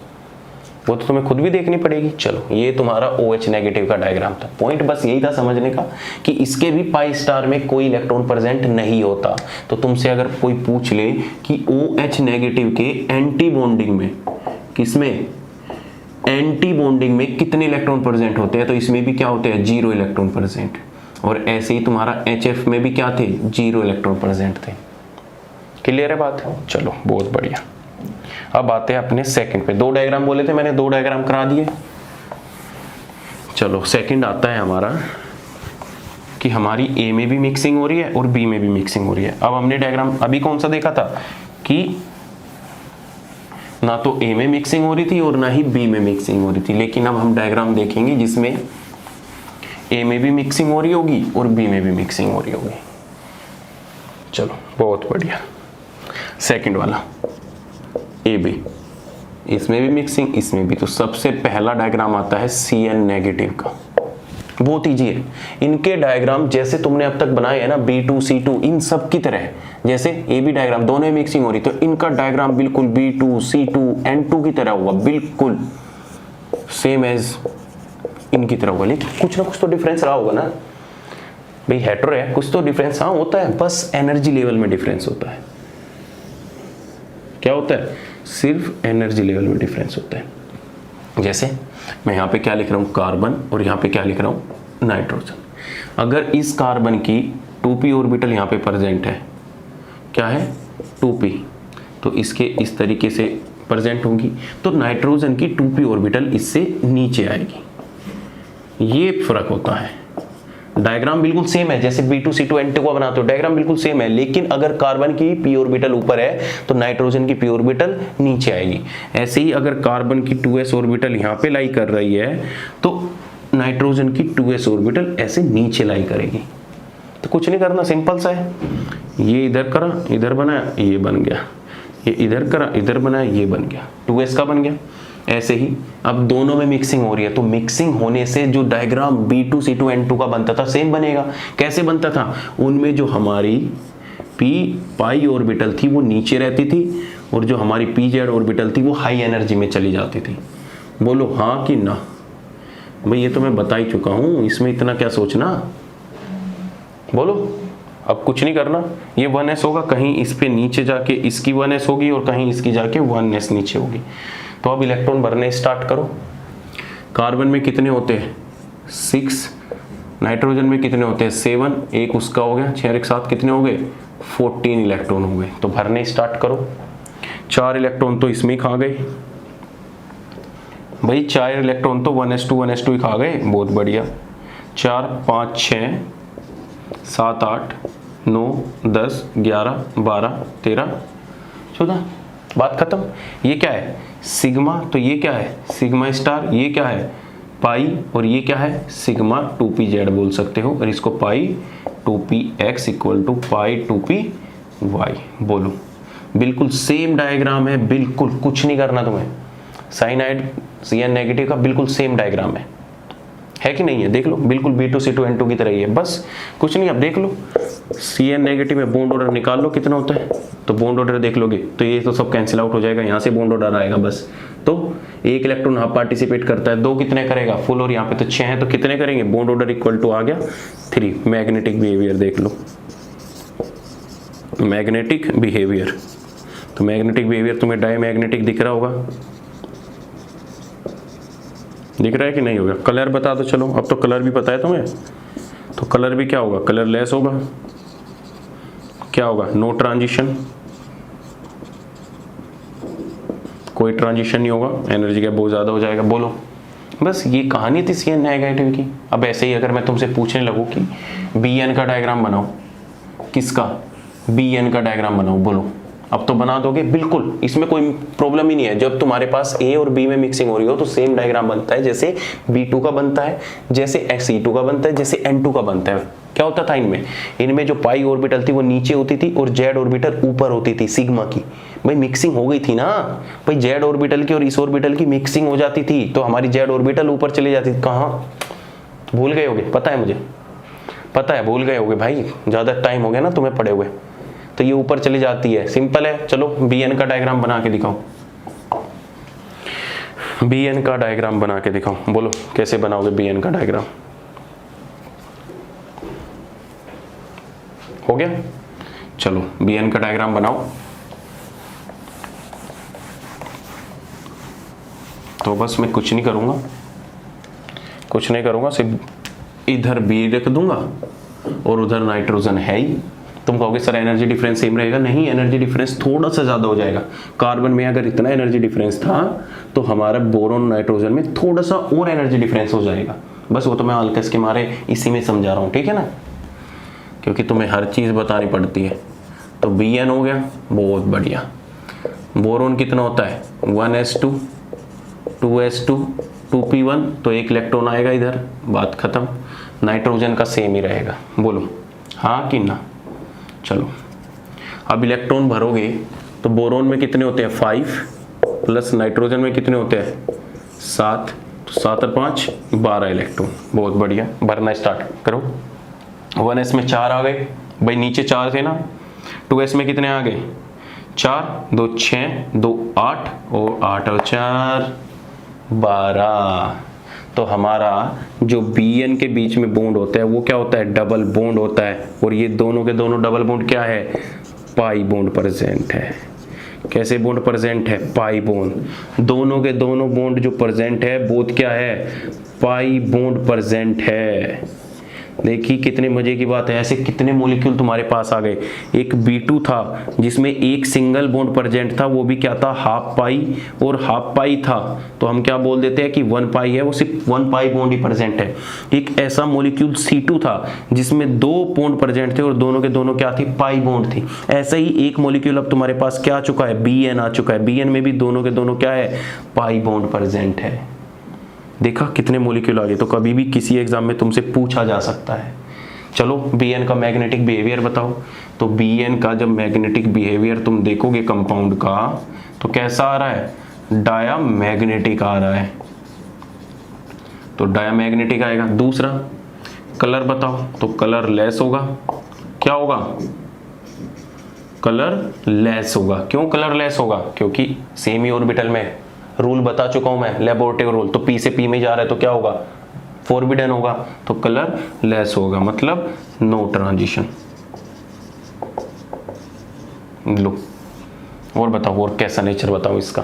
A: वो तो तुम्हें खुद भी देखनी पड़ेगी। चलो ये तुम्हारा OH नेगेटिव का डायग्राम था। पॉइंट बस यही था समझने का कि इसके भी पाई स्टार में कोई इलेक्ट्रॉन प्रेजेंट नहीं होता। तो तुमसे अगर कोई पूछ ले कि OH नेगेटिव के एंटी बॉन्डिंग में, किसमें, एंटी बॉन्डिंग में कितने इलेक्ट्रॉन प्रेजेंट होते हैं, तो इसमें भी क्या होते हैं, 0 इलेक्ट्रॉन प्रेजेंट। और ऐसे ही तुम्हारा HF में भी क्या थे, 0 इलेक्ट्रॉन प्रेजेंट थे। क्लियर है बात? चलो बहुत बढ़िया। अब आते हैं अपने सेकंड पे। 2 डायग्राम बोले थे मैंने, 2 डायग्राम करा दिए। चलो सेकंड आता है हमारा कि हमारी A में भी मिक्सिंग हो रही है और B में भी मिक्सिंग हो रही है। अब हमने डायग्राम अभी कौन सा देखा था कि ना तो A में मिक्सिंग हो रही थी और ना ही B में मिक्सिंग हो रही थी, लेकिन अब हम डायग्राम देखेंगे जिसमें A में भी मिक्सिंग हो रही होगी और B में भी मिक्सिंग हो रही होगी। चलो बहुत बढ़िया। सेकंड वाला AB, इसमें भी मिक्सिंग, इसमें भी। तो सबसे पहला डायग्राम आता है CN नेगेटिव का। बहुत ईजी है। इनके डायग्राम जैसे तुमने अब तक बनाए है ना, B2 C2, इन सब की तरह, जैसे AB डायग्राम दोनों में मिक्सिंग हो रही, तो इनका डायग्राम बिल्कुल B2 C2 N2 की तरह होगा, बिल्कुल सेम एज इनकी तरह होगा। लेकिन कुछ ना कुछ तो डिफरेंस रहा होगा ना भाई, हेटेरो है, कुछ तो डिफरेंस हाँ होता है, बस एनर्जी लेवल में डिफरेंस होता है। क्या होता है? सिर्फ एनर्जी लेवल में डिफरेंस होता है। जैसे मैं यहाँ पे क्या लिख रहा हूँ, कार्बन, और यहाँ पे क्या लिख रहा हूँ, नाइट्रोजन। अगर इस कार्बन की 2p ऑर्बिटल यहाँ पे प्रेजेंट है, क्या है, 2p, तो इसके इस तरीके से प्रेजेंट होंगी, तो नाइट्रोजन की 2p ऑर्बिटल इससे नीचे आएगी। ये फर्क होता है। डायग्राम बिल्कुल सेम है, जैसे B2 C2 N2 का बनाते हो, डायग्राम बिल्कुल सेम है, लेकिन अगर कार्बन की p ऑर्बिटल ऊपर है तो नाइट्रोजन की p ऑर्बिटल नीचे आएगी। ऐसे ही अगर कार्बन की 2s ऑर्बिटल यहाँ पे लाई कर रही है तो नाइट्रोजन की 2s ऑर्बिटल ऐसे नीचे लाई करेगी। तो कुछ नहीं करना, सिंपल सा है। ये इधर करा, इधर बनाया, ये बन गया, ये इधर करा, इधर बनाया, ये बन गया, 2s का बन गया। ऐसे ही अब दोनों में मिक्सिंग हो रही है, तो मिक्सिंग होने से जो डायग्राम B2 C2 N2 का बनता था सेम बनेगा। कैसे बनता था? उनमें जो हमारी p पाई ऑर्बिटल थी वो नीचे रहती थी, और जो हमारी pz ऑर्बिटल थी वो हाई एनर्जी में चली जाती थी। बोलो हाँ कि ना? भाई ये तो मैं बता ही चुका हूं, इसमें इतना क्या सोचना। बोलो, अब कुछ नहीं करना। ये 1s होगा, कहीं इस पे नीचे जाके इसकी 1s होगी और कहीं इसकी जाके 1s नीचे होगी। तो अब इलेक्ट्रॉन भरने स्टार्ट करो। कार्बन में कितने होते हैं, 6, नाइट्रोजन में कितने होते हैं, 7, एक उसका हो गया, 6 एक साथ कितने हो गए, 14 इलेक्ट्रॉन हो गए। तो भरने स्टार्ट करो। 4 इलेक्ट्रॉन तो इसमें ही खा गए भाई, 4 इलेक्ट्रॉन तो 1s2 ही खा गए। बहुत बढ़िया। 4 5 6 7 8 9 10 11 12 13 14, बात खत्म। ये क्या है, सिग्मा, तो ये क्या है, सिग्मा स्टार, ये क्या है, पाई, और ये क्या है, सिग्मा 2pz बोल सकते हो, और इसको पाई 2px equal to pi 2py। बोलो, बिल्कुल सेम डायग्राम है, बिल्कुल कुछ नहीं करना तुम्हें। साइनाइड CN नेगेटिव का बिल्कुल सेम डायग्राम है कि नहीं है? देख लो, बिल्कुल B2 C2 N2 की तरह ही है, बस कुछ नहीं। अब देख लो CN नेगेटिव में बॉन्ड ऑर्डर निकाल लो कितना होता है, तो बॉन्ड ऑर्डर देख लोगे तो ये तो सब कैंसिल आउट हो जाएगा, यहाँ से बॉन्ड ऑर्डर आएगा बस। तो 1 इलेक्ट्रॉन हाफ पार्टिसिपेट करता है, 2 कितने करेगा, फुल, और यहाँ पे तो 6 है तो कितने करेंगे, बॉन्ड ऑर्डर इक्वल टू आ गया 3। मैग्नेटिक बिहेवियर देख लो, मैग्नेटिक बिहेवियर, तो मैग्नेटिक बिहेवियर तुम्हें डायमैग्नेटिक दिख रहा होगा, दिख रहा है कि नहीं होगा? कलर बता दो। चलो अब तो कलर भी पता है तुम्हें, तो कलर भी क्या होगा, कलर लेस होगा। क्या होगा, नो ट्रांजिशन, कोई ट्रांजिशन नहीं होगा, एनर्जी का बहुत ज्यादा हो जाएगा। बोलो बस ये कहानी थी सी एन नेगेटिव की। अब ऐसे ही अगर मैं तुमसे पूछने लगूँ कि बी एन का डायग्राम बनाओ, किसका, बी एन का डायग्राम बनाओ, बोलो, अब तो बना दोगे बिल्कुल, इसमें कोई प्रॉब्लम ही नहीं है। जब तुम्हारे पास ए और बी में मिक्सिंग हो रही हो तो सेम डायग्राम बनता है, जैसे B2 का बनता है, जैसे C2 का बनता है, जैसे N2 का बनता है। क्या होता था इनमें जो पाई ऑर्बिटल थी वो नीचे होती थी और जेड ऑर्बिटल ऊपर होती थी सिग्मा की। भाई मिक्सिंग हो गई थी ना, भाई जेड ऑर्बिटल की और इस ऑर्बिटल की मिक्सिंग हो जाती थी तो हमारी जेड ऑर्बिटल ऊपर चली जाती थी। कहाँ भूल गए होगे, पता है मुझे, पता है भूल गए होगे भाई, ज्यादा टाइम हो गया ना तुम्हें पढ़े हुए, तो ये ऊपर चली जाती है, सिंपल है। चलो बी एन का डायग्राम बना के दिखाओ, बी एन का डायग्राम बना के दिखाओ, बोलो कैसे बनाओगे बी एन का डायग्राम। हो गया, चलो बी एन का डायग्राम बनाओ। तो बस मैं कुछ नहीं करूंगा, सिर्फ इधर बी रख दूंगा और उधर नाइट्रोजन है ही। तुम कहोगे सर एनर्जी डिफरेंस सेम रहेगा, नहीं, एनर्जी डिफरेंस थोड़ा सा ज्यादा हो जाएगा। कार्बन में अगर इतना एनर्जी डिफरेंस था तो हमारा बोरोन नाइट्रोजन में थोड़ा सा और एनर्जी डिफरेंस हो जाएगा। बस वो तो मैं हल्के के मारे इसी में समझा रहा हूँ, ठीक है ना, क्योंकि तुम्हें हर चीज बतानी पड़ती है। तो बी एन हो गया, बहुत बढ़िया। बोरोन कितना होता है, 1s2 2s2 2p1, तो एक इलेक्ट्रॉन आएगा इधर, बात खत्म। नाइट्रोजन का सेम ही रहेगा, बोलो हाँ कि ना। चलो अब इलेक्ट्रॉन भरोगे तो बोरोन में कितने होते हैं 5 प्लस नाइट्रोजन में कितने होते हैं 7, तो 7 और 5 12 इलेक्ट्रॉन। बहुत बढ़िया, भरना स्टार्ट करो। 1s में 4 आ गए, भाई नीचे 4 थे ना। 2s में कितने आ गए 4, 2 6, 2 8 और 8 और 4 12। तो हमारा जो Bn के बीच में बॉन्ड होता है वो क्या होता है, डबल बॉन्ड होता है। और ये दोनों के दोनों डबल बॉन्ड क्या है, पाई बॉन्ड प्रेजेंट है। कैसे बॉन्ड प्रेजेंट है, पाई बॉन्ड। दोनों के दोनों बॉन्ड जो प्रेजेंट है बोथ क्या है, पाई बॉन्ड प्रेजेंट है। देखिए कितने मजे की बात है, ऐसे कितने मॉलिक्यूल तुम्हारे पास आ गए। एक B2 था जिसमें एक सिंगल बॉन्ड प्रेजेंट था, वो भी क्या था, हाफ पाई और हाफ पाई था, तो हम क्या बोल देते हैं कि 1 पाई है, वो सिर्फ 1 पाई बॉन्ड ही प्रेजेंट है। एक ऐसा मॉलिक्यूल C2 था जिसमें 2 बॉन्ड प्रेजेंट थे और दोनों के दोनों क्या थी, पाई बॉन्ड थी। ऐसे ही एक मॉलिक्यूल अब तुम्हारे पास क्या आ चुका है, Bn आ चुका है। Bn में भी दोनों के दोनों क्या है, पाई बॉन्ड प्रेजेंट है। देखा कितने मॉलिक्यूल आ गए। तो कभी भी किसी एग्जाम में तुमसे पूछा जा सकता है। चलो Bn का मैग्नेटिक बिहेवियर बताओ। तो Bn का जब मैग्नेटिक बिहेवियर तुम देखोगे कंपाउंड का तो कैसा आ रहा है, डायामैग्नेटिक आ रहा है, तो डायामैग्नेटिक आएगा। दूसरा कलर बताओ, तो कलर लेस होगा। क्या होगा, कलर लेस होगा। क्यों कलर लेस होगा, क्योंकि सेमी ऑर्बिटल में, रूल बता चुका हूं मैं, लैबोरेटरी रूल। तो P से P में जा रहा है तो क्या होगा, फॉरबिडन होगा, तो कलर लेस होगा, मतलब नो ट्रांजिशन। लो और बताओ, और कैसा नेचर बताओ इसका।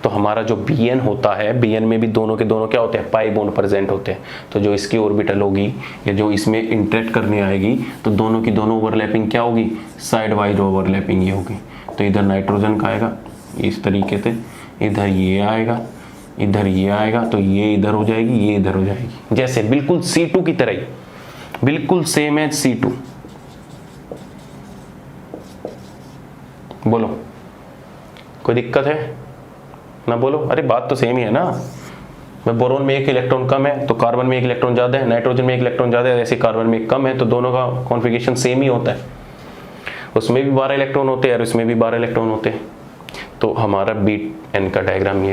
A: तो हमारा जो Bn होता है, Bn में भी दोनों के दोनों क्या होते हैं, पाई बॉन्ड प्रेजेंट होते हैं। तो जो इसकी ऑर्बिटल होगी या जो इसमें इंटरेक्ट करने आएगी तो दोनों की दोनों ओवरलैपिंग क्या होगी, साइड वाइज ओवरलैपिंग ही होगी। तो इधर नाइट्रोजन का आएगा इस तरीके से, इधर ये आएगा, इधर ये आएगा, तो ये इधर हो जाएगी, ये इधर हो जाएगी, जैसे बिल्कुल C2 की तरह ही, बिल्कुल सेम है C2। बोलो कोई दिक्कत है ना, बोलो। अरे बात तो सेम ही है ना। मैं बोरोन में 1 इलेक्ट्रॉन कम है तो कार्बन में 1 इलेक्ट्रॉन ज्यादा है, नाइट्रोजन में 1 इलेक्ट्रॉन ज्यादा है, ऐसे कार्बन में 1 कम है, तो दोनों का कॉन्फ़िगरेशन सेम ही होता है। उसमें भी 12 इलेक्ट्रॉन होते हैं और इसमें भी 12 इलेक्ट्रॉन होते हैं। तो हमारा Bn का डायग्राम ये